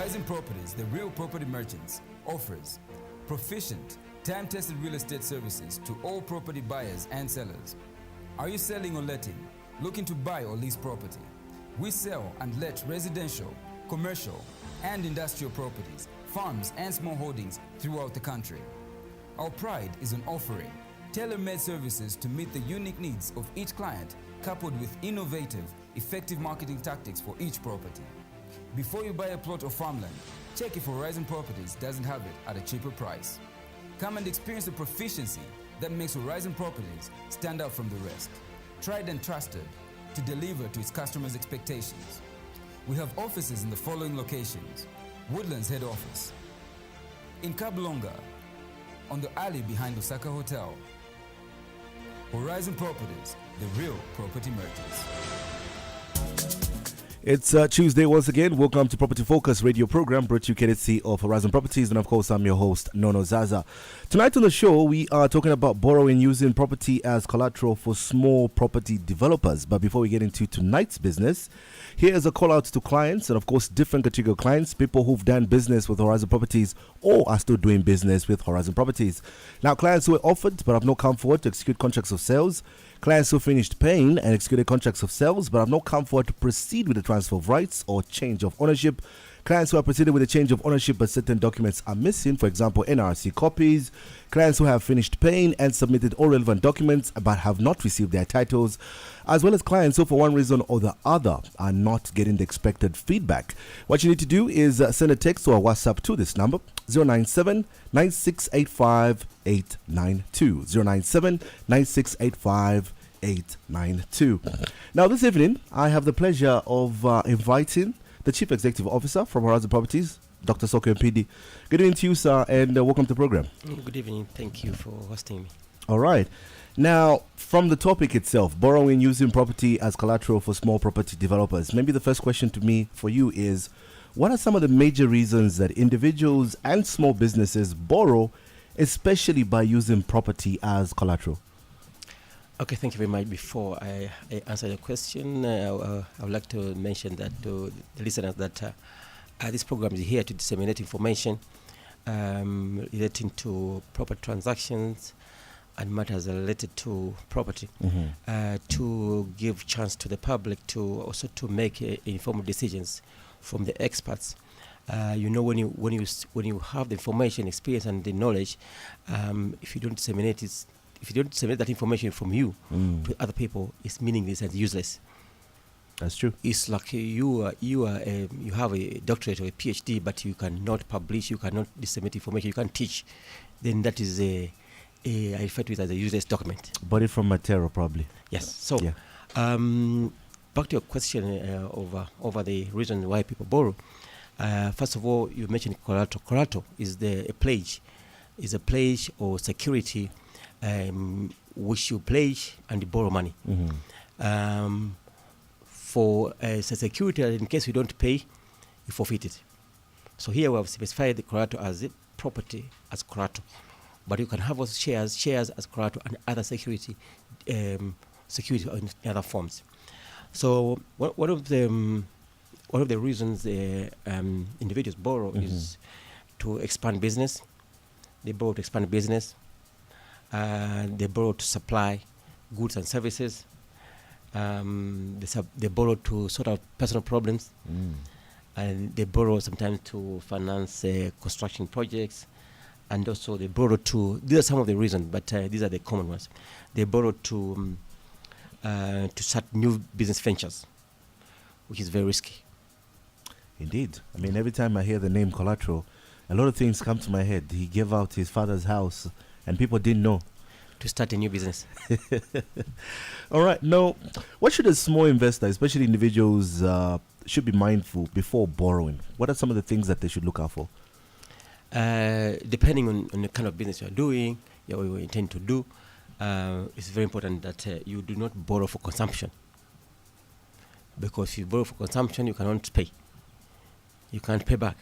Horizon Properties, the real property merchants, offers proficient, time-tested real estate services to all property buyers and sellers. Are you selling or letting? Looking to buy or lease property? We sell and let residential, commercial, and industrial properties, farms, and small holdings throughout the country. Our pride is on offering tailor-made services to meet the unique needs of each client, coupled with innovative, effective marketing tactics for each property. Before you buy a plot or farmland, check if Horizon Properties doesn't have it at a cheaper price. Come and experience the proficiency that makes Horizon Properties stand out from the rest. Tried and trusted to deliver to its customers' expectations. We have offices in the following locations: Woodlands Head Office, in Kablonga, on the alley behind Osaka Hotel. Horizon Properties, the real property merchants. It's Tuesday once again. Welcome to Property Focus radio program brought to you courtesy of Horizon Properties, and of course I'm your host Nono Zaza. Tonight on the show we are talking about borrowing using property as collateral for small property developers. But before we get into tonight's business, here is a call out to clients, and of course different category of clients, people who've done business with Horizon Properties or are still doing business with Horizon Properties. Now, clients who are offered but have not come forward to execute contracts of sales, clients who finished paying and executed contracts of sales but have not come forward to proceed with the transfer of rights or change of ownership, clients who have proceeded with a change of ownership but certain documents are missing, for example NRC copies, clients who have finished paying and submitted all relevant documents but have not received their titles, as well as clients who for one reason or the other are not getting the expected feedback. What you need to do is send a text or a WhatsApp to this number 097 9685 892 097 9685 892. Now this evening I have the pleasure of inviting the Chief Executive Officer from Horizon Properties, Dr. Soko Mpidi. Good evening to you, sir, and welcome to the program. Good evening. Thank you for hosting me. All right. Now, from the topic itself, borrowing using property as collateral for small property developers, maybe the first question to me for you is, what are some of the major reasons that individuals and small businesses borrow, especially by using property as collateral? Okay, thank you very much. Before I answer the question, I would like to mention that to the listeners that this program is here to disseminate information relating to property transactions and matters related to property, to give chance to the public to also to make informed decisions from the experts. When you have the information, experience, and the knowledge, if you don't disseminate it. If you don't disseminate that information from you to other people, it's meaningless and useless. That's true. It's like you have a doctorate or a PhD, but you cannot publish, you cannot disseminate information, you can't teach. Then that is I refer to it as a useless document. Bought from material, probably. Yes. So, yeah. Back to your question over the reason why people borrow. First of all, you mentioned collateral. Collateral is a pledge or security. Which you pledge and borrow money for security. In case you don't pay, you forfeit it. So here we have specified the collateral as a property as collateral, but you can have also shares as collateral and other security in other forms. So one of the reasons individuals borrow is to expand business. They borrow to expand business. They borrow to supply goods and services. They borrow to sort out personal problems. And they borrow sometimes to finance construction projects. And also they borrow to, these are some of the reasons, but these are the common ones. They borrow to start new business ventures, which is very risky. Indeed. I mean, every time I hear the name collateral, a lot of things come to my head. He gave out his father's house and people didn't know. To start a new business. All right. Now, what should a small investor, especially individuals, should be mindful before borrowing? What are some of the things that they should look out for? Depending on the kind of business you are doing, what you intend to do, it's very important that you do not borrow for consumption. Because if you borrow for consumption, you cannot pay. You can't pay back.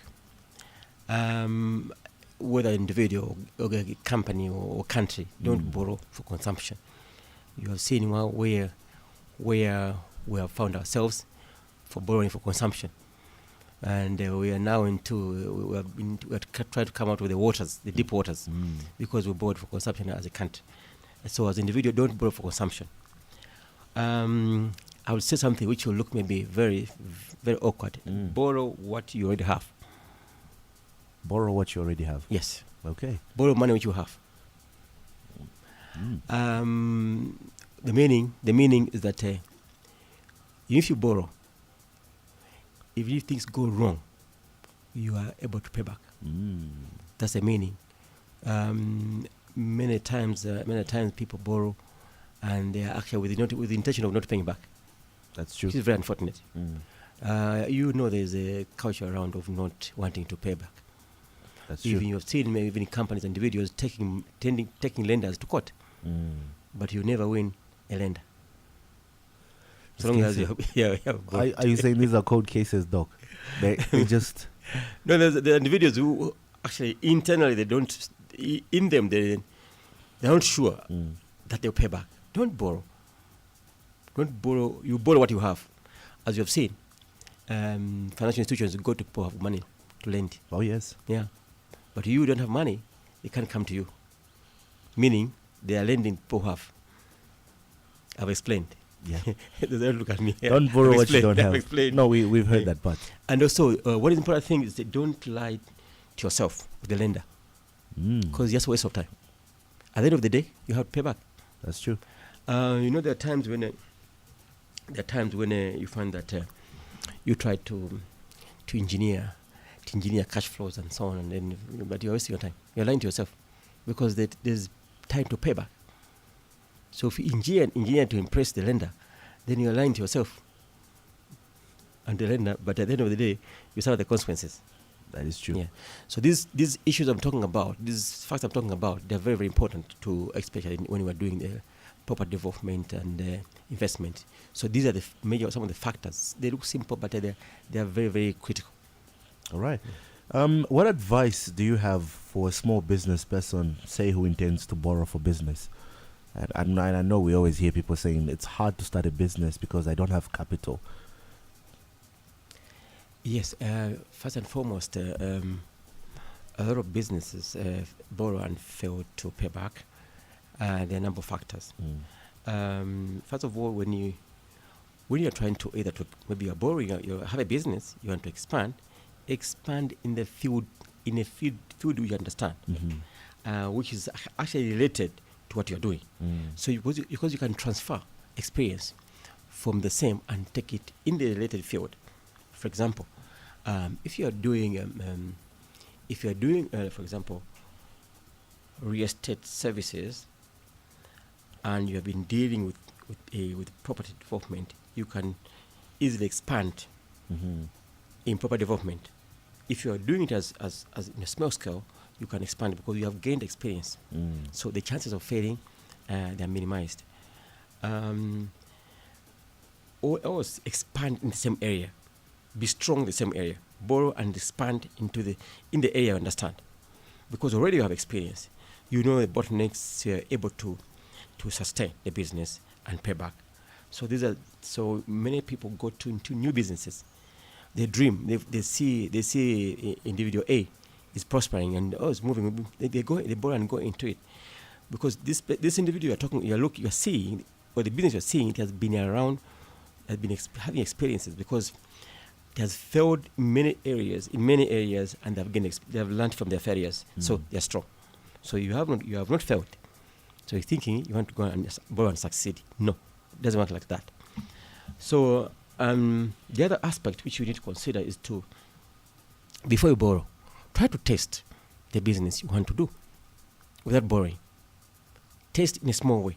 Whether individual or a company or country, don't borrow for consumption. You have seen where we have found ourselves for borrowing for consumption. And we are now we are trying to come out with the waters, the deep waters, because we borrowed for consumption as a country. So as an individual, don't borrow for consumption. I will say something which will look maybe very, very awkward. Borrow what you already have. Borrow what you already have. Yes. Okay. Borrow money which you have. The meaning is that if you borrow, if things go wrong, you are able to pay back. That's the meaning. Many times people borrow, and they are actually with the intention of not paying back. That's true. Which is very unfortunate. There's a culture around of not wanting to pay back. That's Even true. you've seen maybe even companies, individuals taking lenders to court, but you never win a lender. So long as you have Are you saying these are cold cases, Doc? They just... No, the individuals who actually internally they're not sure that they'll pay back. Don't borrow. You borrow what you have. As you have seen, financial institutions go to people who have money to lend. Oh, yes. Yeah. But you don't have money, they can't come to you. Meaning, they are lending people who have. I've explained. Yeah. Don't look at me. Don't borrow what you don't have. Explained. No, we've heard that part. And also, what is important thing is that don't lie to yourself with the lender, because it's just a waste of time. At the end of the day, you have to pay back. That's true. There are times when you find that you try to engineer cash flows and so on, and then but you're wasting your time. You're lying to yourself, because there's time to pay back. So if you engineer to impress the lender, then you're lying to yourself and the lender. But at the end of the day, you suffer the consequences. That is true. Yeah. So these issues I'm talking about, these facts I'm talking about, they're very, very important to, especially when we're doing the property development and investment. So these are some of the factors. They look simple, but they are very, very critical. All right. What advice do you have for a small business person, say, who intends to borrow for business? And I know we always hear people saying it's hard to start a business because I don't have capital. Yes. First and foremost, a lot of businesses borrow and fail to pay back. There are a number of factors. First of all, when you're trying to maybe you're borrowing, you have a business, you want to expand in the field which you understand, which is actually related to what you're doing. So because you can transfer experience from the same and take it in the related field. For example, if you're doing for example, real estate services, and you have been dealing with property development, you can easily expand in property development. If you are doing it as in a small scale, you can expand because you have gained experience. So the chances of failing, they are minimized. Or else expand in the same area, be strong in the same area, borrow and expand in the area you understand, because already you have experience. You know the bottlenecks, you are able to sustain the business and pay back. So many people go into new businesses. They dream. They see individual A is prospering and it's moving. They borrow and go into it, because this individual you're seeing, or the business you're seeing, it has been around, has been having experiences, because it has failed in many areas, and they have learned from their failures. So they're strong. So you have not failed. So you're thinking you want to go and borrow and succeed. No, it doesn't work like that. So the other aspect which you need to consider is to, before you borrow, try to test the business you want to do without borrowing. Test in a small way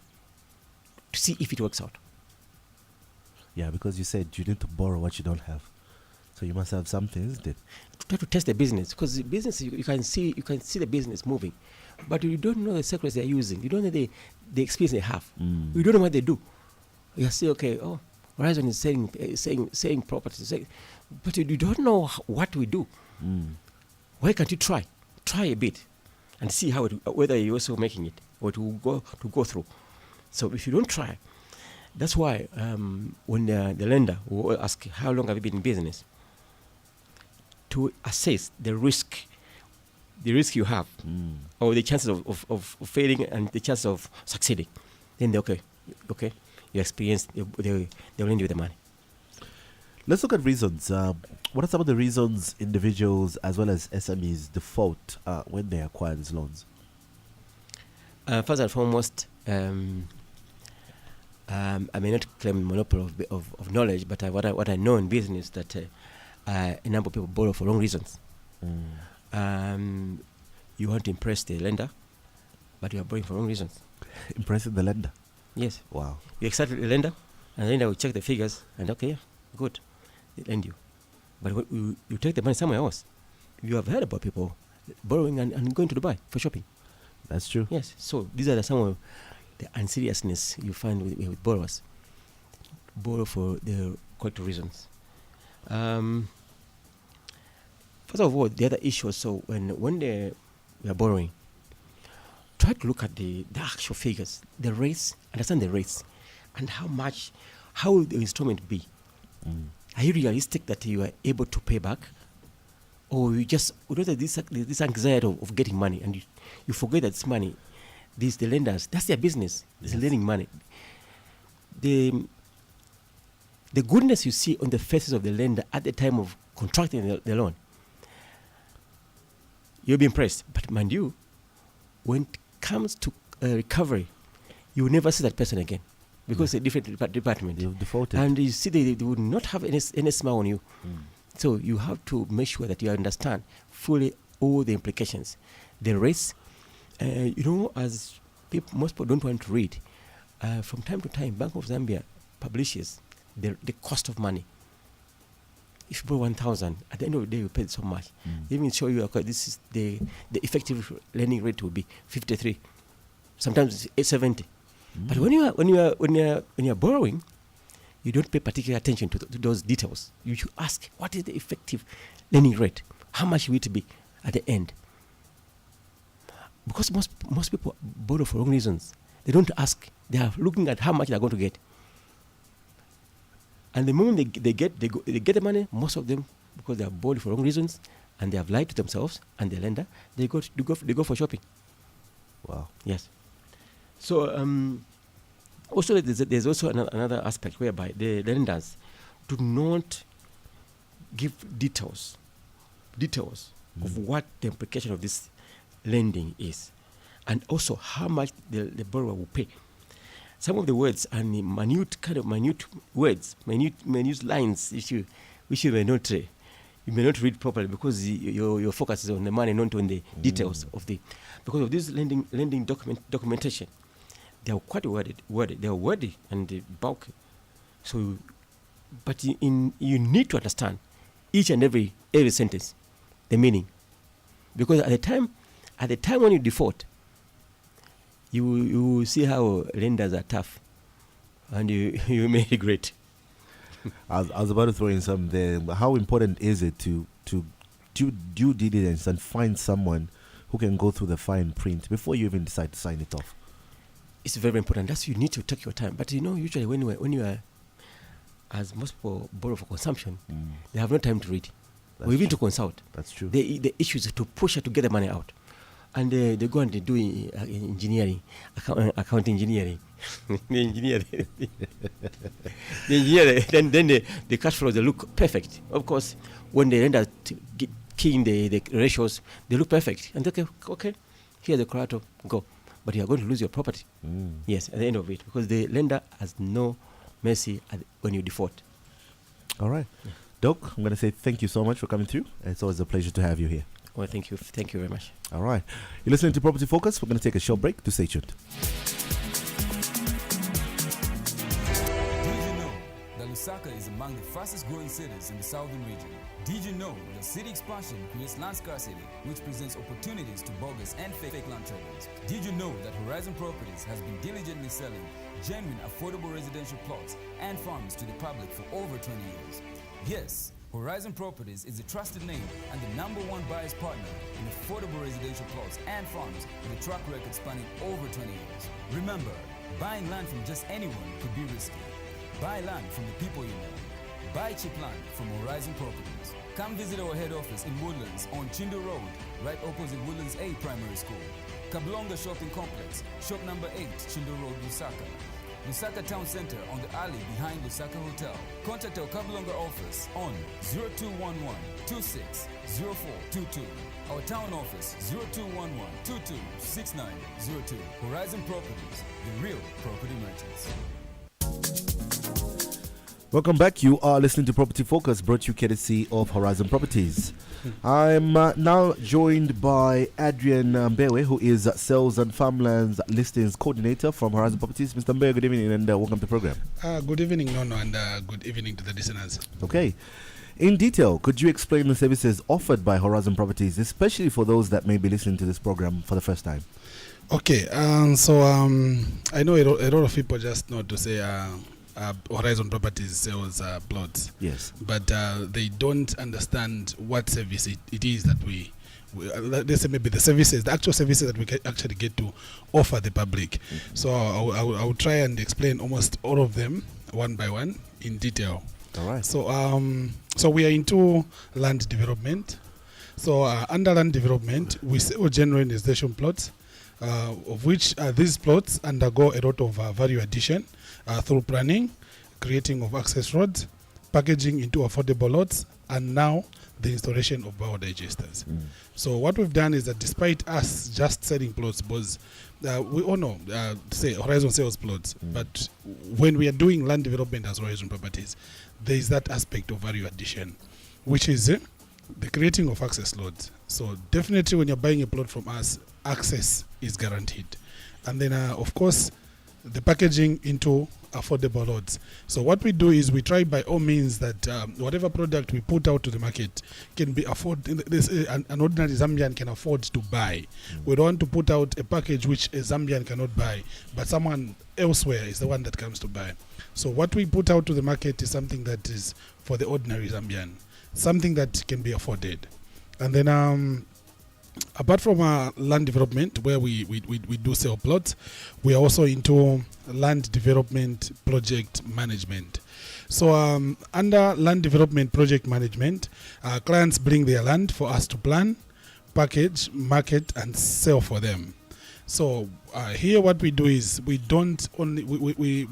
to see if it works out. Yeah, because you said you need to borrow what you don't have. So you must have something, isn't it? Try to test the business, because the business you can see the business moving, but you don't know the secrets they're using. You don't know the experience they have. You don't know what they do. You say, okay, Horizon is saying properties, but you don't know what we do. Why can't you try a bit and see whether you're also making it or to go through? So if you don't try, that's why when the lender will ask, how long have you been in business? to assess the risk you have, or the chances of failing and the chances of succeeding. Then they okay, you experience, they'll lend you the money. Let's look at reasons. What are some of the reasons individuals as well as SMEs default when they acquire these loans? First and foremost, I may not claim monopoly of knowledge, but what I know in business that a number of people borrow for wrong reasons. You want to impress the lender, but you are borrowing for wrong reasons. Impressing the lender? Yes. Wow. You excited the lender, and the lender will check the figures, and okay, yeah, good, they lend you. But when you take the money somewhere else. You have heard about people borrowing and going to Dubai for shopping. That's true. Yes. So these are some of the unseriousness you find with borrowers. Borrow for the correct reasons. First of all, the other issue also, when we are borrowing, try to look at the actual figures, the rates, understand the rates, and how will the installment be. Are you realistic that you are able to pay back? Or you just, this anxiety of getting money, and you forget that this money, the lenders, that's their business, it's lending money. The goodness you see on the faces of the lender at the time of contracting the loan, you'll be impressed. But mind you, when it comes to recovery, you will never see that person again, because it's a different department. They've defaulted. And you see they would not have any smile on you. So you have to make sure that you understand fully all the implications, the risks. As most people don't want to read, from time to time, Bank of Zambia publishes the cost of money. If you borrow 1,000, at the end of the day, you pay so much. They even show you, okay, this is the effective lending rate will be 53. Sometimes it's 70. But when you are borrowing, you don't pay particular attention to those details. You should ask, what is the effective lending rate? How much will it be at the end? Because most people borrow for wrong reasons. They don't ask. They are looking at how much they are going to get. And the moment they get the money, most of them, because they are borrowed for wrong reasons and they have lied to themselves and the lender, they go for shopping. Wow. Yes. So also there's also another aspect whereby the lenders do not give details of what the implication of this lending is, and also how much the borrower will pay. Some of the words are minute words, minute lines which you may not read properly, because your focus is on the money, not on the details of because of this lending documentation. They are quite worded. They are wordy and bulky. So, but you need to understand each and every sentence, the meaning, because at the time when you default, you will see how lenders are tough, and you may regret. I was about to throw in some there. How important is it to do due diligence and find someone who can go through the fine print before you even decide to sign it off? It's very important. That's, you need to take your time. But usually when you are, as most people borrow for consumption, they have no time to read, or even to consult. That's true. The issue is to push to get the money out, and they go and they do engineering, account engineering, the engineer. Then the cash flows, they look perfect. Of course, when they end up keying the ratios, they look perfect, and okay, here's the collateral, go. But you are going to lose your property. Yes, at the end of it, because the lender has no mercy when you default. All right. Yeah. Doc, I'm going to say thank you so much for coming through. It's always a pleasure to have you here. Well, thank you. Thank you very much. All right. You're listening to Property Focus. We're going to take a short break. To stay tuned. Lusaka is among the fastest growing cities in the southern region. Did you know that city expansion creates land scarcity, which presents opportunities to bogus and fake land traders? Did you know that Horizon Properties has been diligently selling genuine affordable residential plots and farms to the public for over 20 years? Yes, Horizon Properties is a trusted name and the #1 buyer's partner in affordable residential plots and farms with a track record spanning over 20 years. Remember, buying land from just anyone could be risky. Buy land from the people you know. Buy cheap land from Horizon Properties. Come visit our head office in Woodlands on Chindu Road, right opposite Woodlands A Primary School. Kablonga Shopping Complex, shop number 8, Chindu Road, Lusaka. Lusaka Town Center on the alley behind Lusaka Hotel. Contact our Kablonga office on 0211 260422. Our town office 0211 226902. Horizon Properties, the real property merchants. Welcome back. You are listening to Property Focus, brought to you courtesy of Horizon Properties. I'm now joined by Adrian Mbewe, who is Sales and Farmlands Listings Coordinator from Horizon Properties. Mr. Mbewe, good evening and welcome to the program. Good evening, Nono, and good evening to the listeners. Okay. In detail, could you explain the services offered by Horizon Properties, especially for those that may be listening to this program for the first time? Okay, so I know a lot of people just know to say Horizon Properties sells plots. Yes. But they don't understand what service it is that we let's say maybe the actual services that we actually get to offer the public. Mm-hmm. So I will try and explain almost all of them one by one in detail. All right. So we are into land development. So under land development, we sell general industrial plots, of which these plots undergo a lot of value addition through planning, creating of access roads, packaging into affordable lots, and now the installation of biodigesters. So what we've done is that despite us just selling plots, because we all know, say Horizon sells plots, but when we are doing land development as Horizon Properties, there is that aspect of value addition, which is the creating of access loads. So definitely when you're buying a plot from us, access is guaranteed. And then of course, the packaging into affordable lots. So what we do is we try by all means that whatever product we put out to the market can be an ordinary Zambian can afford to buy. We don't want to put out a package which a Zambian cannot buy, but someone elsewhere is the one that comes to buy. So what we put out to the market is something that is for the ordinary Zambian, something that can be afforded. And then apart from land development, where we do sell plots, we are also into land development project management. So under land development project management, clients bring their land for us to plan, package, market, and sell for them. So here what we do is we don't only,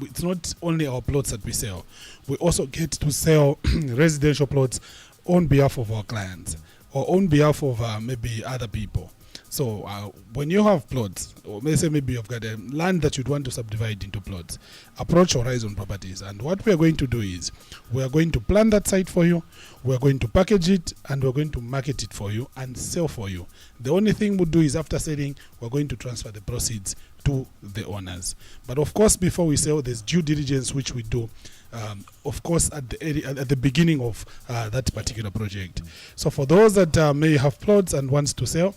it's not only our plots that we sell. We also get to sell residential plots on behalf of our clients, or on behalf of maybe other people. So when you have plots, or let's say maybe you've got a land that you'd want to subdivide into plots, approach Horizon Properties. And what we are going to do is we are going to plan that site for you, we are going to package it, and we're going to market it for you and sell for you. The only thing we'll do is after selling, we're going to transfer the proceeds to the owners. But of course, before we sell, there's due diligence which we do, of course, at the beginning of that particular project. So for those that may have plots and wants to sell,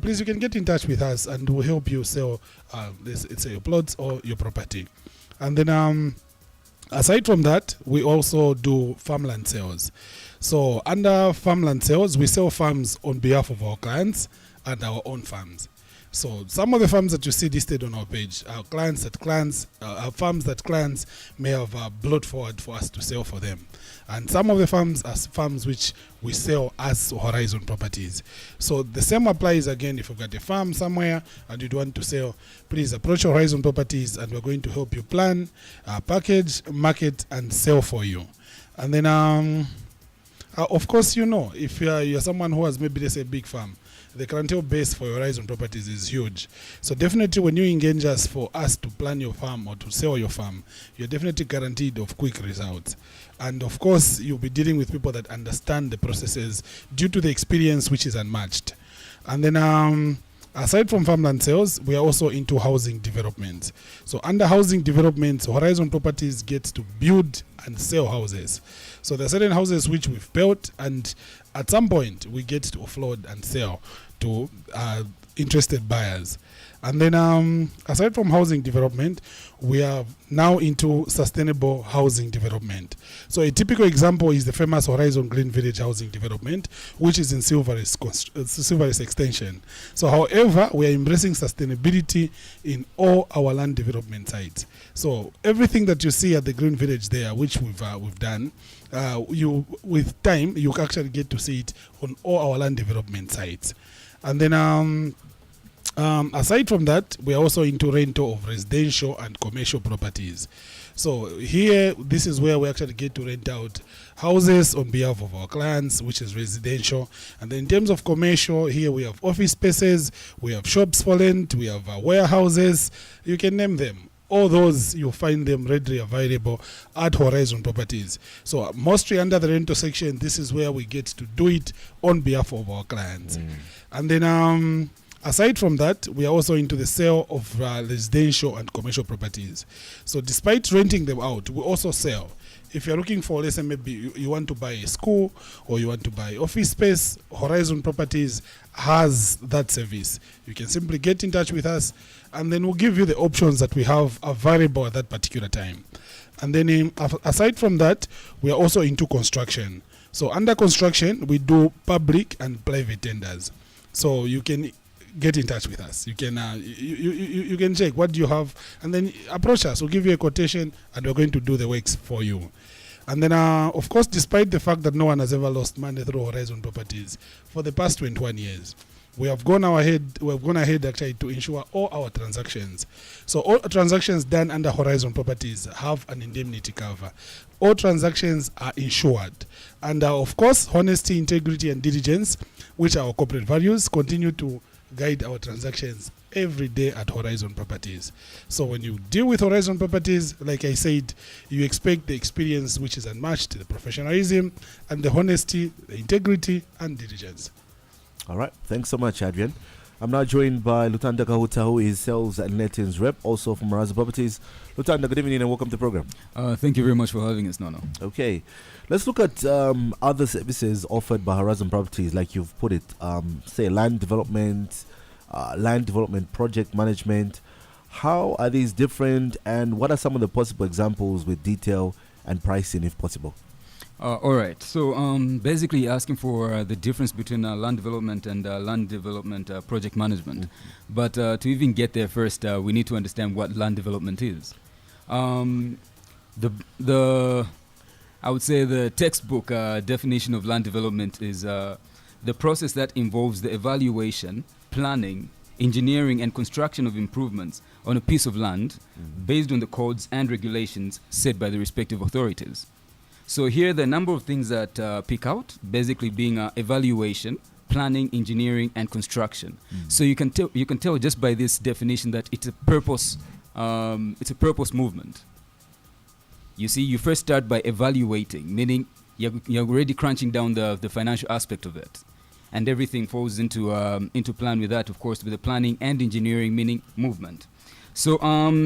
please, you can get in touch with us and we'll help you sell, let's say, your plots or your property. And then aside from that, we also do farmland sales. So under farmland sales, we sell farms on behalf of our clients and our own farms. So some of the farms that you see listed on our page are farms that clients may have brought forward for us to sell for them. And some of the farms are farms which we sell as Horizon Properties. So the same applies again. If you've got a farm somewhere and you'd want to sell, please approach Horizon Properties and we're going to help you plan, package, market, and sell for you. And then, of course, you know, if you're someone who has maybe, let's say, a big farm, the clientele base for Horizon Properties is huge. So definitely when you engage us for us to plan your farm or to sell your farm, you're definitely guaranteed of quick results. And of course, you'll be dealing with people that understand the processes due to the experience which is unmatched. And then aside from farmland sales, we are also into housing development. So under housing development, Horizon Properties gets to build and sell houses. So there are certain houses which we've built, and at some point we get to offload and sell to interested buyers. And then aside from housing development, we are now into sustainable housing development. So a typical example is the famous Horizon Green Village housing development, which is in Silveris Extension. So however, we are embracing sustainability in all our land development sites. So everything that you see at the Green Village there, which we've done, you with time you actually get to see it on all our land development sites. And then aside from that, we are also into rental of residential and commercial properties. So here, this is where we actually get to rent out houses on behalf of our clients, which is residential. And then in terms of commercial, here we have office spaces, we have shops for rent, we have warehouses, you can name them. All those, you'll find them readily available at Horizon Properties. So mostly under the rental section, this is where we get to do it on behalf of our clients. And then aside from that, we are also into the sale of residential and commercial properties. So despite renting them out, we also sell. If you're looking for, let's say maybe you want to buy a school or you want to buy office space, Horizon Properties has that service. You can simply get in touch with us and then we'll give you the options that we have available at that particular time. And then aside from that, we are also into construction. So under construction, we do public and private tenders. So you can get in touch with us. You can you can check what do you have and then approach us. We'll give you a quotation and we're going to do the works for you. And then of course, despite the fact that no one has ever lost money through Horizon Properties, for the past 21 years, we have gone ahead actually to ensure all our transactions. So all transactions done under Horizon Properties have an indemnity cover. All transactions are insured. And of course, honesty, integrity, and diligence, which are our corporate values, continue to guide our transactions every day at Horizon Properties. So when you deal with Horizon Properties, like I said, you expect the experience which is unmatched, the professionalism and the honesty, the integrity and diligence. All right. Thanks so much, Adrian. I'm now joined by Lutanda Kahuta, who is sales and lettings rep, also from Horizon Properties. Lutanda, good evening and welcome to the program. Thank you very much for having us, Nono. Okay. Let's look at other services offered by Horizon Properties, like you've put it, say land development project management. How are these different and what are some of the possible examples with detail and pricing if possible? All right. So basically asking for the difference between land development and land development project management. But to even get there first, we need to understand what land development is. I would say the textbook definition of land development is the process that involves the evaluation, planning, engineering, and construction of improvements on a piece of land based on the codes and regulations set by the respective authorities. So here there are a number of things that pick out, basically being evaluation, planning, engineering, and construction. So you can tell just by this definition that it's a purpose movement. You see, you first start by evaluating, meaning you're already crunching down the financial aspect of it. And everything falls into plan with that, of course, with the planning and engineering, meaning movement. So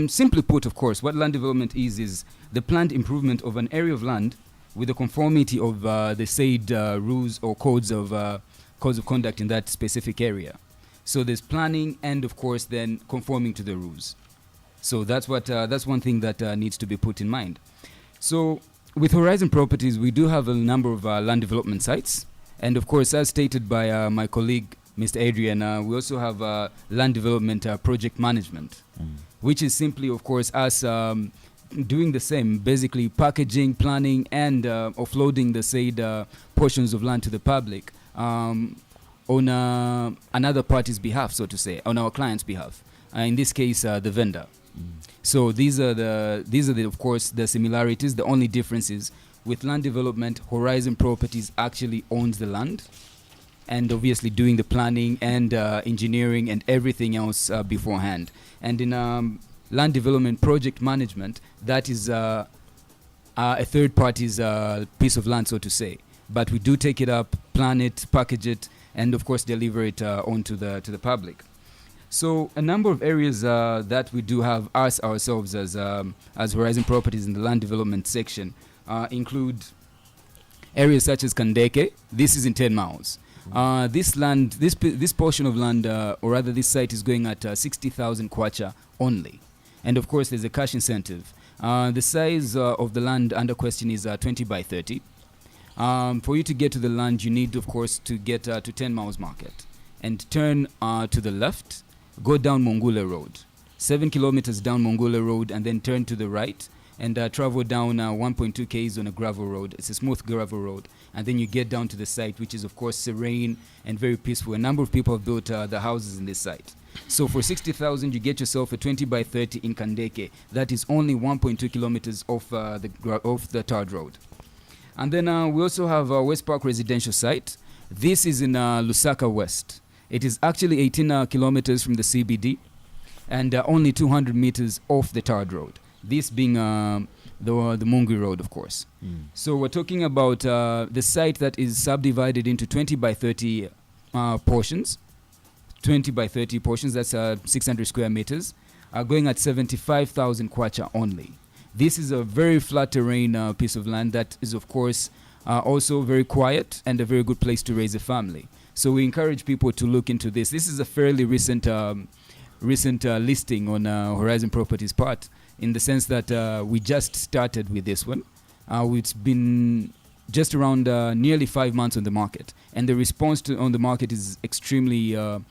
simply put, of course, what land development is the planned improvement of an area of land with the conformity of the said rules or codes of conduct in that specific area. So there's planning and, of course, then conforming to the rules. So that's one thing that needs to be put in mind. So with Horizon Properties, we do have a number of land development sites. And of course, as stated by my colleague, Mr. Adrian, we also have land development project management, which is simply, of course, us doing the same, basically packaging, planning, and offloading the said portions of land to the public on another party's behalf, so to say, on our client's behalf. In this case, the vendor. So these are the of course the similarities. The only differences with land development, Horizon Properties actually owns the land, and obviously doing the planning and engineering and everything else beforehand. And in land development project management, that is a third party's piece of land, so to say. But we do take it up, plan it, package it, and of course deliver it onto the public. So a number of areas that we do have ourselves as Horizon Properties in the land development section include areas such as Kandeke. This is in 10 miles. This portion of land, or rather this site, is going at 60,000 kwacha only. And of course, there's a cash incentive. The size of the land under question is 20 by 30. For you to get to the land, you need, of course, to get to 10 Miles Market and turn to the left, go down Mongule Road, 7 kilometers down Mongule Road, and then turn to the right and travel down 1.2 k's on a gravel road. It's a smooth gravel road. And then you get down to the site, which is, of course, serene and very peaceful. A number of people have built the houses in this site. So for 60,000, you get yourself a 20 by 30 in Kandeke. That is only 1.2 kilometers off the tarred road. And then we also have West Park residential site. This is in Lusaka West. It is actually 18 kilometers from the CBD and only 200 meters off the tarred road. This being the Mungi Road, of course. So we're talking about the site that is subdivided into 20 by 30 portions. 20 by 30 portions, that's 600 square meters, going at 75,000 kwacha only. This is a very flat terrain piece of land that is, of course, also very quiet and a very good place to raise a family. So we encourage people to look into this. This is a fairly recent listing on Horizon Properties part, in the sense that we just started with this one. It's been just around nearly 5 months on the market, and the response on the market is extremely good.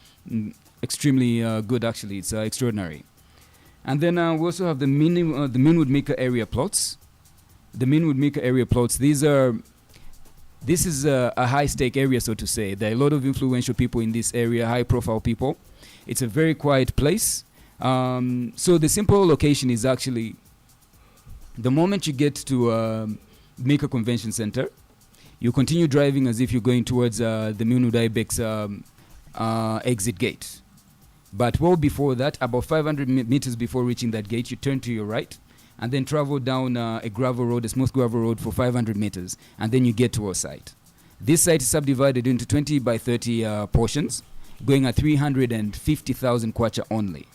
Actually, it's extraordinary. And then we also have the Minwood Mika area plots. The Minwood Mika area plots. This is a high-stake area, so to say. There are a lot of influential people in this area, high-profile people. It's a very quiet place. So the simple location is actually the moment you get to Mika Convention Center, you continue driving as if you're going towards the Minwood Ibex exit gate. But well before that, about 500 meters before reaching that gate, you turn to your right and then travel down a gravel road, a smooth gravel road for 500 meters, and then you get to our site. This site is subdivided into 20 by 30 portions, going at 350,000 kwacha only.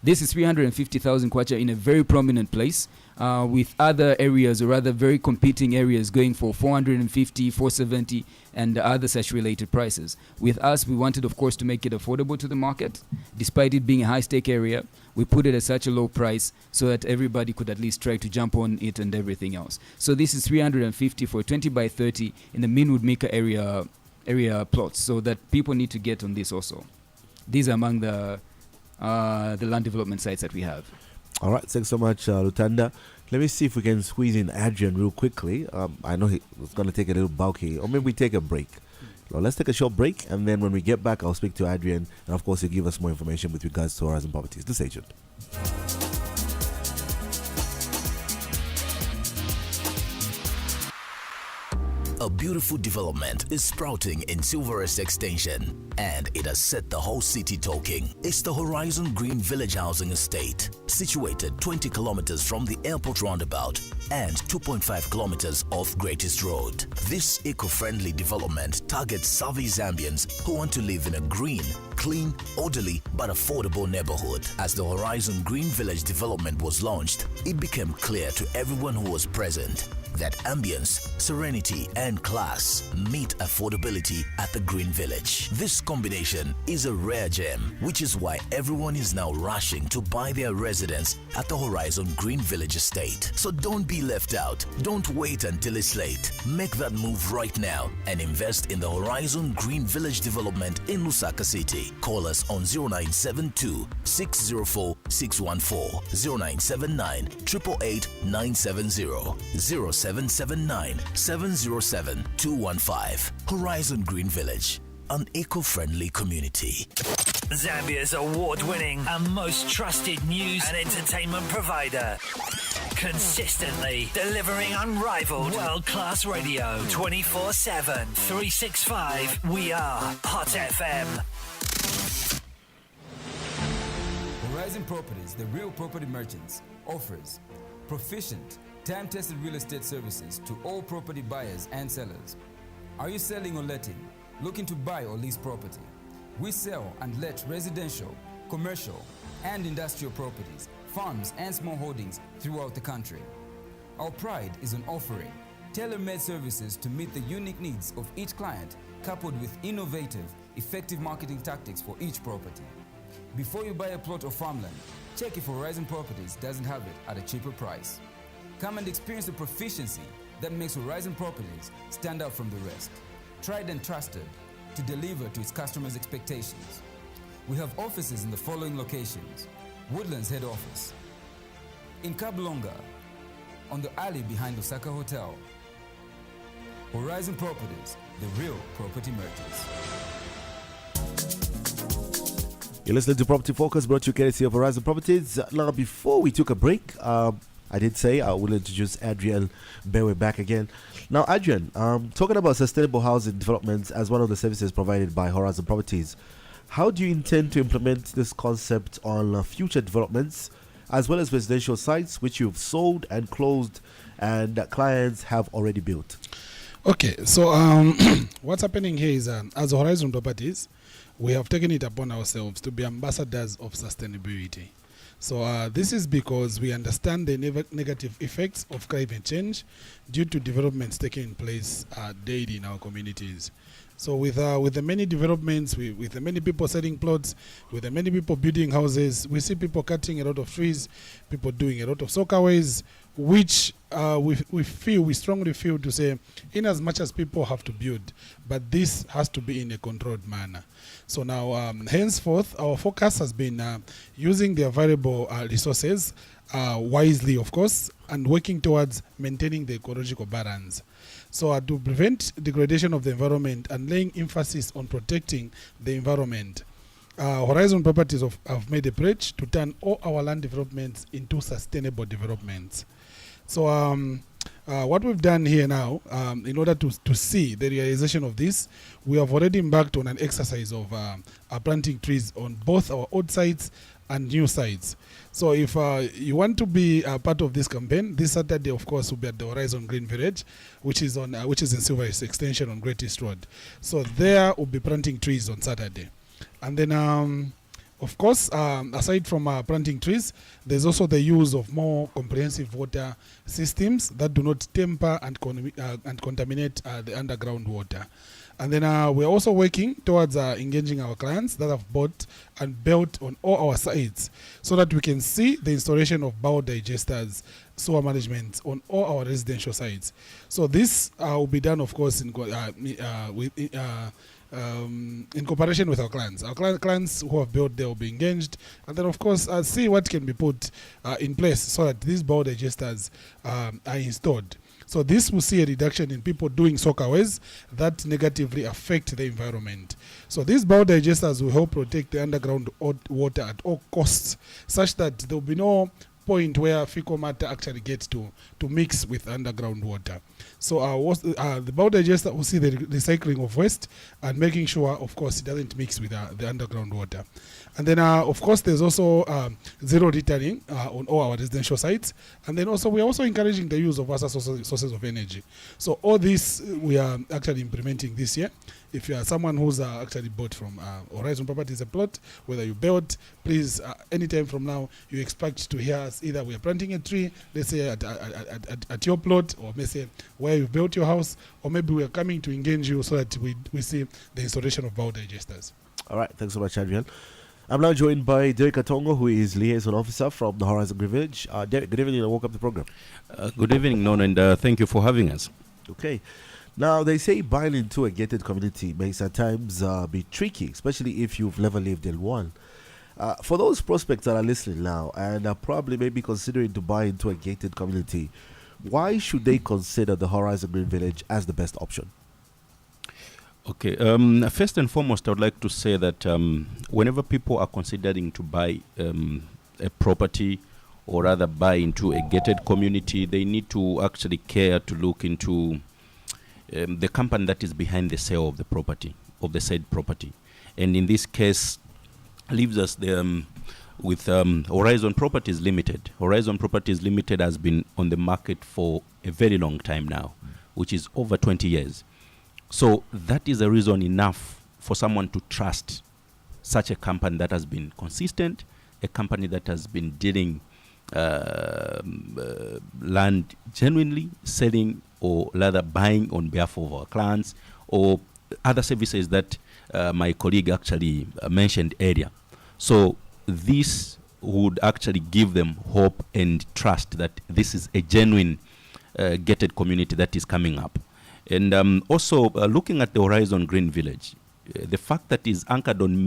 This is 350,000 kwacha in a very prominent place, with other areas, or rather very competing areas, going for 450, 470, and other such related prices. With us, we wanted, of course, to make it affordable to the market. Despite it being a high-stake area, we put it at such a low price so that everybody could at least try to jump on it and everything else. So this is 350 for 20 by 30 in the Minwood Mika area plots, so that people need to get on this also. These are among the land development sites that we have. All right, thanks so much, Lutanda. Let me see if we can squeeze in Adrian real quickly. I know it's going to take a little bulky, or maybe we take a break. Well, let's take a short break, and then when we get back, I'll speak to Adrian, and of course, he'll give us more information with regards to Horizon Properties. This agent. A beautiful development is sprouting in Silverest Extension, and it has set the whole city talking. It's the Horizon Green Village Housing Estate, situated 20 kilometers from the airport roundabout and 2.5 kilometers off Greatest Road. This eco-friendly development targets savvy Zambians who want to live in a green, clean, orderly, but affordable neighborhood. As the Horizon Green Village development was launched, it became clear to everyone who was present that ambience, serenity, and class meet affordability at the Green Village. This combination is a rare gem, which is why everyone is now rushing to buy their residence at the Horizon Green Village Estate. So don't be left out. Don't wait until it's late. Make that move right now and invest in the Horizon Green Village development in Lusaka City. Call us on 0972 604 614, 0979 888 970, 0779 707 215. Horizon Green Village, an eco-friendly community. Zambia's award-winning and most trusted news and entertainment provider. Consistently delivering unrivaled world-class radio 24/7, 365. We are Hot FM. Horizon Properties, the real property merchants, offers proficient, time-tested real estate services to all property buyers and sellers. Are you selling or letting? Looking to buy or lease property? We sell and let residential, commercial, and industrial properties, farms, and small holdings throughout the country. Our pride is on offering Tailor-made services to meet the unique needs of each client, coupled with innovative, effective marketing tactics for each property. Before you buy a plot or farmland, check if Horizon Properties doesn't have it at a cheaper price. Come and experience the proficiency that makes Horizon Properties stand out from the rest. Tried and trusted to deliver to its customers' expectations. We have offices in the following locations: Woodlands Head Office, in Kablonga, on the alley behind Osaka Hotel. Horizon Properties, the real property merchants. You're listening to Property Focus, brought to you courtesy of Horizon Properties. Now, before we took a break, I did say I will introduce Adrian Bewe back again. Now, Adrian, talking about sustainable housing developments as one of the services provided by Horizon Properties, how do you intend to implement this concept on future developments as well as residential sites which you've sold and closed and clients have already built? Okay, so what's happening here is as Horizon Properties, we have taken it upon ourselves to be ambassadors of sustainability. So this is because we understand the negative effects of climate change due to developments taking place daily in our communities. So with the many developments, with the many people selling plots, with the many people building houses, we see people cutting a lot of trees, people doing a lot of soccerways, which we strongly feel to say, in as much as people have to build, but this has to be in a controlled manner. So now, henceforth, our focus has been using the available resources wisely, of course, and working towards maintaining the ecological balance. So to prevent degradation of the environment and laying emphasis on protecting the environment, Horizon Properties have made a pledge to turn all our land developments into sustainable developments. So what we've done here now, in order to see the realization of this, we have already embarked on an exercise of planting trees on both our old sites and new sites. So if you want to be a part of this campaign, this Saturday, of course, will be at the Horizon Green Village, which is in Silver Extension on Great East Road. So there we'll be planting trees on Saturday. And then, of course, aside from planting trees, there's also the use of more comprehensive water systems that do not temper and contaminate the underground water. And then we're also working towards engaging our clients that have bought and built on all our sites so that we can see the installation of biodigesters, sewer management on all our residential sites. So this will be done, of course, in cooperation with our clients. Our clients who have built, they will be engaged, and then of course see what can be put in place so that these biodigesters are installed. So this will see a reduction in people doing soccerways that negatively affect the environment. So these biodigesters will help protect the underground water at all costs, such that there will be no point where fecal matter actually gets to mix with underground water. So the biodigester will see the recycling of waste and making sure, of course, it doesn't mix with the underground water. And then, of course, there's also zero littering on all our residential sites. And then also, we're also encouraging the use of other sources of energy. So all this we are actually implementing this year. If you are someone who's actually bought from Horizon Properties a plot, whether you built, please, anytime from now, you expect to hear us. Either we are planting a tree, let's say at your plot, or maybe say where you built your house, or maybe we are coming to engage you so that we see the installation of biodigesters. All right, thanks so much, Adrian. I'm now joined by Derek Atongo, who is liaison officer from the Horizon Green Village. Derek, good evening and welcome to the program. Good evening, Nono, and thank you for having us. Okay. Now, they say buying into a gated community may at times be tricky, especially if you've never lived in one. For those prospects that are listening now and are probably maybe considering to buy into a gated community, why should they consider the Horizon Green Village as the best option? Okay, first and foremost, I would like to say that whenever people are considering to buy a property or rather buy into a gated community, they need to actually care to look into the company that is behind the sale of the property, of the said property. And in this case, leaves us with Horizon Properties Limited. Horizon Properties Limited has been on the market for a very long time now, which is over 20 years. So that is a reason enough for someone to trust such a company that has been consistent, a company that has been dealing land genuinely, selling or rather buying on behalf of our clients, or other services that my colleague actually mentioned earlier. So this would actually give them hope and trust that this is a genuine gated community that is coming up. And also looking at the Horizon Green Village, the fact that is anchored on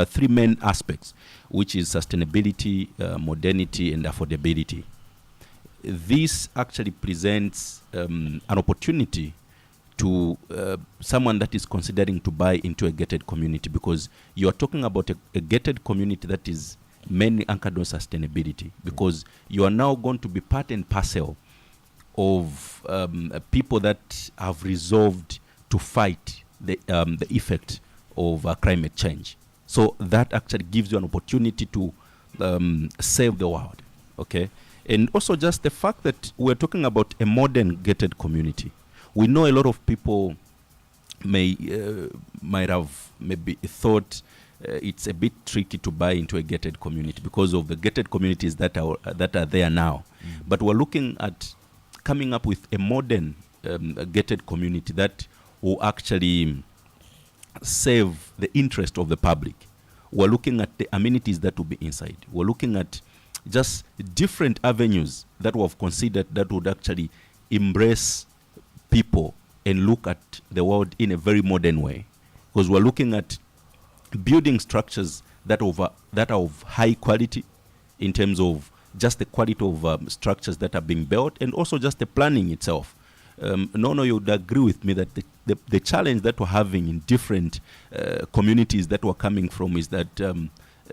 three main aspects, which is sustainability, modernity, and affordability. This actually presents an opportunity to someone that is considering to buy into a gated community, because you are talking about a gated community that is mainly anchored on sustainability, because you are now going to be part and parcel of people that have resolved to fight the effect of climate change. So that actually gives you an opportunity to save the world, okay? And also just the fact that we're talking about a modern gated community. We know a lot of people might have maybe thought it's a bit tricky to buy into a gated community because of the gated communities that are there now. But we're looking at coming up with a modern gated community that will actually save the interest of the public. We're looking at the amenities that will be inside. We're looking at just different avenues that we have considered that would actually embrace people and look at the world in a very modern way. Because we're looking at building structures that are of high quality in terms of just the quality of structures that are being built, and also just the planning itself. Nono, you would agree with me that the challenge that we're having in different communities that we're coming from is that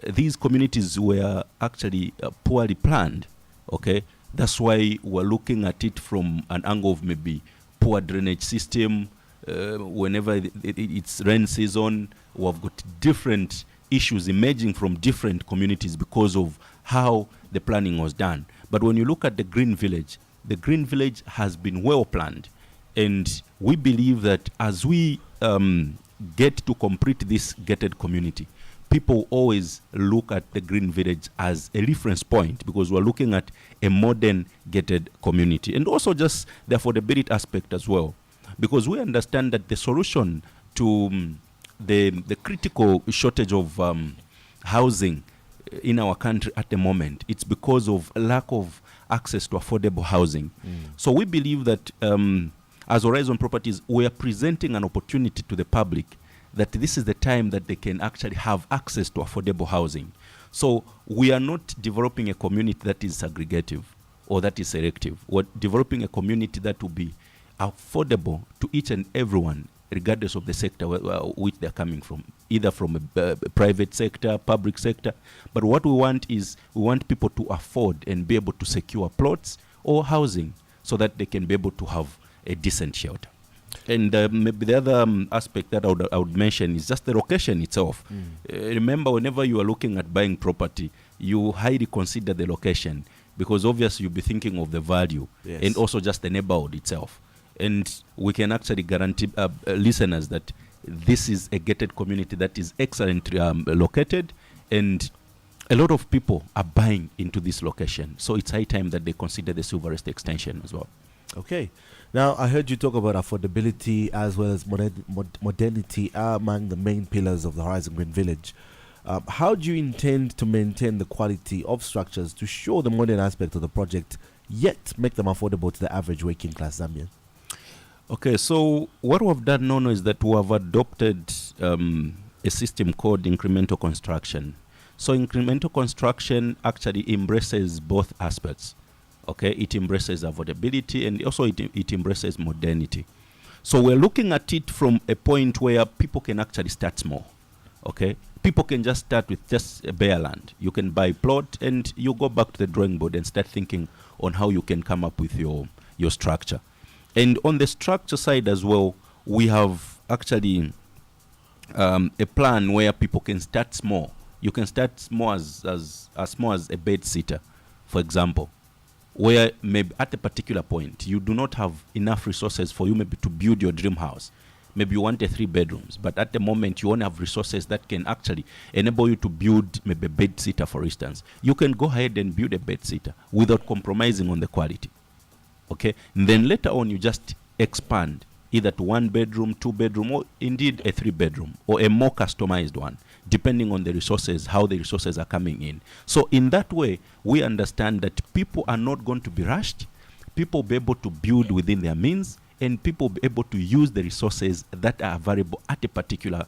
these communities were actually poorly planned, okay? That's why we're looking at it from an angle of maybe poor drainage system. Whenever it's rain season, we've got different issues emerging from different communities because of how the planning was done. But when you look at the Green Village has been well planned. And we believe that as we get to complete this gated community, people always look at the Green Village as a reference point, because we're looking at a modern gated community. And also just the affordability aspect as well, because we understand that the solution to the critical shortage of housing in our country at the moment, it's because of lack of access to affordable housing. So we believe that as Horizon Properties, we are presenting an opportunity to the public that this is the time that they can actually have access to affordable housing. So we are not developing a community that is segregative or that is selective. We're developing a community that will be affordable to each and everyone, regardless of the sector which they're coming from, either from a private sector, public sector. But what we want is we want people to afford and be able to secure plots or housing so that they can be able to have a decent shelter. And maybe the other aspect that I would mention is just the location itself. Remember, whenever you are looking at buying property, you highly consider the location, because obviously you'll be thinking of the value and also just the neighborhood itself. And we can actually guarantee listeners that this is a gated community that is excellently located, and a lot of people are buying into this location. So it's high time that they consider the Silverest extension as well. Okay. Now, I heard you talk about affordability as well as modernity among the main pillars of the Horizon Green Village. How do you intend to maintain the quality of structures to show the modern aspect of the project, yet make them affordable to the average working class Zambian? Okay, so what we've done, Nono, is that we have adopted a system called incremental construction. So incremental construction actually embraces both aspects. Okay, it embraces affordability, and also it embraces modernity. So we're looking at it from a point where people can actually start small. Okay, people can just start with just a bare land. You can buy plot and you go back to the drawing board and start thinking on how you can come up with your structure. And on the structure side as well, we have actually a plan where people can start small. You can start small as small as a bed sitter, for example, where maybe at a particular point you do not have enough resources for you maybe to build your dream house. Maybe you want a 3 bedrooms, but at the moment you only have resources that can actually enable you to build maybe a bed sitter, for instance. You can go ahead and build a bed sitter without compromising on the quality. Okay, and then later on you just expand either to 1 bedroom, 2 bedroom, or indeed a 3 bedroom, or a more customized one, depending on the resources, how the resources are coming in. So in that way, we understand that people are not going to be rushed, people will be able to build within their means, and people will be able to use the resources that are available at a particular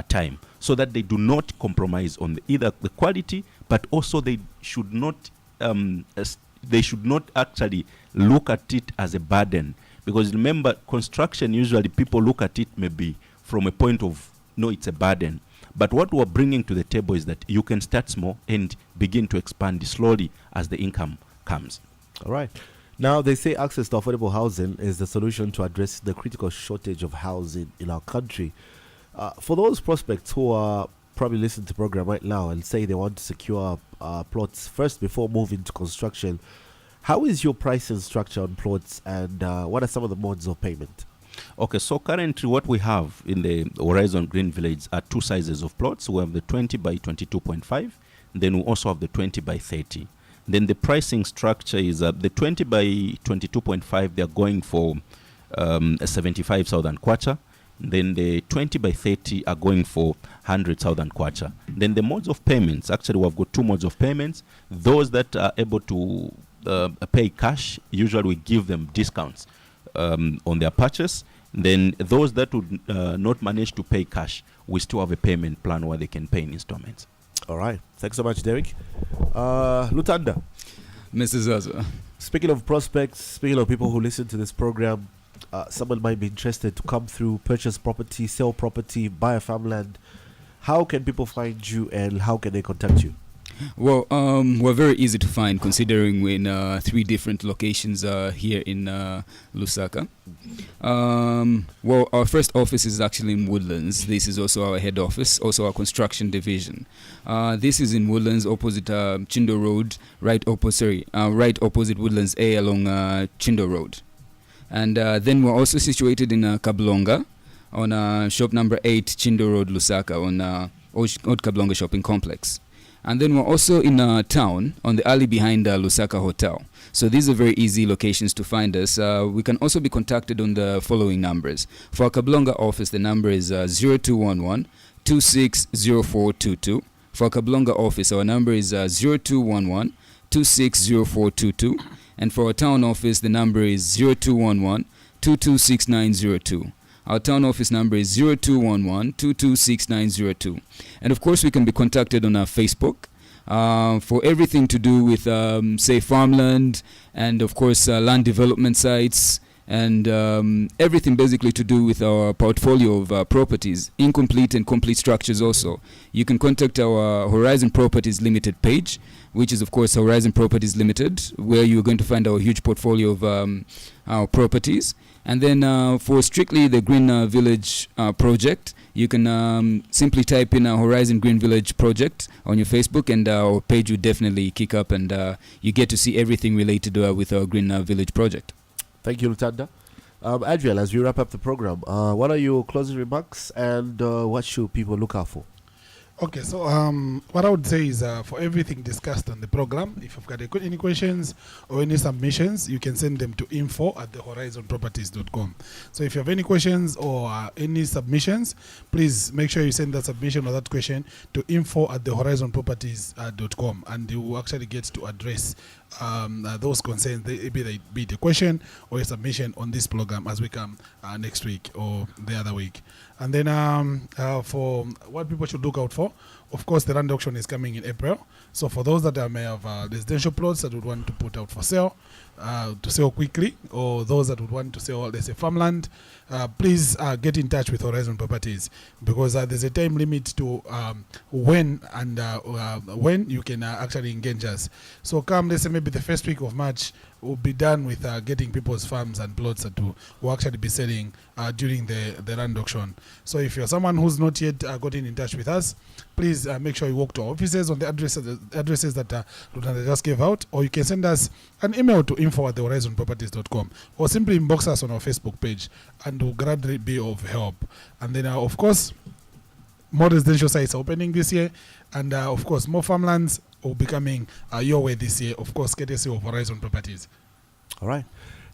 time, so that they do not compromise on either the quality, but also they should not actually look at it as a burden. Because remember, construction, usually people look at it maybe from a point of, no, it's a burden. But what we're bringing to the table is that you can start small and begin to expand slowly as the income comes. All right. Now, they say access to affordable housing is the solution to address the critical shortage of housing in our country. For those prospects who are probably listening to the program right now and say they want to secure plots first before moving to construction, how is your pricing structure on plots, and what are some of the modes of payment? Okay, so currently what we have in the Horizon Green Village are 2 sizes of plots. We have the 20 by 22.5, then we also have the 20 by 30. Then the pricing structure is the 20 by 22.5, they're going for 75,000 kwacha. Then the 20 by 30 are going for 100,000 kwacha. Then the modes of payments, actually we've got 2 modes of payments. Those that are able to pay cash, usually we give them discounts on their purchase. Then those that would not manage to pay cash, we still have a payment plan where they can pay in installments. All right. Thanks so much, Derek. Lutanda. Mrs. Zaza. Speaking of prospects, speaking of people who listen to this program, someone might be interested to come through, purchase property, sell property, buy a farmland. How can people find you, and how can they contact you? Well, we're very easy to find, considering we're in 3 different locations here in Lusaka. Well, our first office is actually in Woodlands. This is also our head office, also our construction division. This is in Woodlands, opposite Chindo Road, right opposite Woodlands A along Chindo Road. And then we're also situated in Kablonga on shop number 8, Chindo Road, Lusaka, on Old Kablonga Shopping Complex. And then we're also in town on the alley behind Lusaka Hotel. So these are very easy locations to find us. We can also be contacted on the following numbers. For our Kablonga office, the number is 0211 260422. For our Kablonga office, our number is 0211 260422. And for our town office, the number is 0211 226902. Our town office number is 0211 226902. And of course, we can be contacted on our Facebook for everything to do with, say, farmland, and of course, land development sites, and everything basically to do with our portfolio of properties, incomplete and complete structures also. You can contact our Horizon Properties Limited page, which is of course Horizon Properties Limited, where you're going to find our huge portfolio of our properties. And then for strictly the Green Village project, you can simply type in Horizon Green Village project on your Facebook, and our page will definitely kick up, and you get to see everything related with our Green Village project. Thank you, Lutanda. Adriel, as we wrap up the program, what are your closing remarks, and what should people look out for? Okay, so what I would say is for everything discussed on the program, if you've got any questions or any submissions, you can send them to info@thehorizonproperties.com. So if you have any questions or any submissions, please make sure you send that submission or that question to info@thehorizonproperties.com, and you will actually get to address those concerns, be it a question or a submission on this program as we come next week or the other week. And then for what people should look out for, of course, the land auction is coming in April. So for those that may have residential plots that would want to put out for sale, to sell quickly, or those that would want to sell, let's say, farmland, please get in touch with Horizon Properties, because there's a time limit to when you can actually engage us. So come, let's say, maybe the first week of March, we'll be done with getting people's farms and plots that will actually be selling during the land auction. So if you're someone who's not yet gotten in touch with us, please make sure you walk to our offices on the addresses that Lutanda just gave out, or you can send us an email to info@thehorizonproperties.com, or simply inbox us on our Facebook page, and we'll gladly be of help. And then, of course, more residential sites are opening this year, and of course, more farmlands will be coming your way this year, of course, courtesy of Horizon Properties. All right.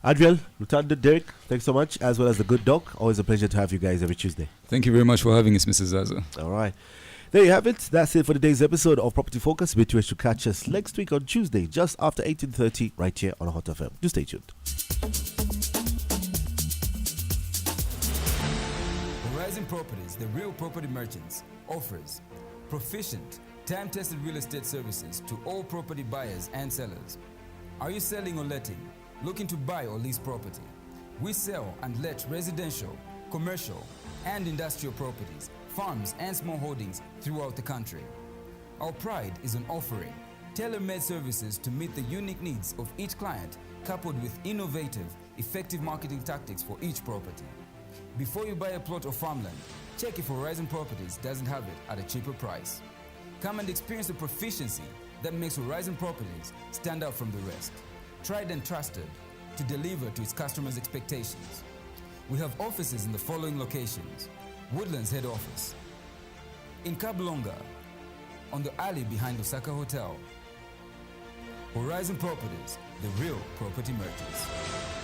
Adriel, Lieutenant Derek, thanks so much, as well as the good doc. Always a pleasure to have you guys every Tuesday. Thank you very much for having us, Mr. Zaza. All right. There you have it. That's it for today's episode of Property Focus. Be sure to catch us next week on Tuesday, just after 18:30, right here on Hot FM. Do stay tuned. Horizon Properties, the real property merchants, offers proficient, time-tested real estate services to all property buyers and sellers. Are you selling or letting? Looking to buy or lease property? We sell and let residential, commercial, and industrial properties, farms, and small holdings throughout the country. Our pride is in offering tailor-made services to meet the unique needs of each client, coupled with innovative, effective marketing tactics for each property. Before you buy a plot or farmland, check if Horizon Properties doesn't have it at a cheaper price. Come and experience the proficiency that makes Horizon Properties stand out from the rest. Tried and trusted to deliver to its customers' expectations. We have offices in the following locations: Woodlands Head Office, in Kablonga, on the alley behind Osaka Hotel. Horizon Properties, the real property merchants.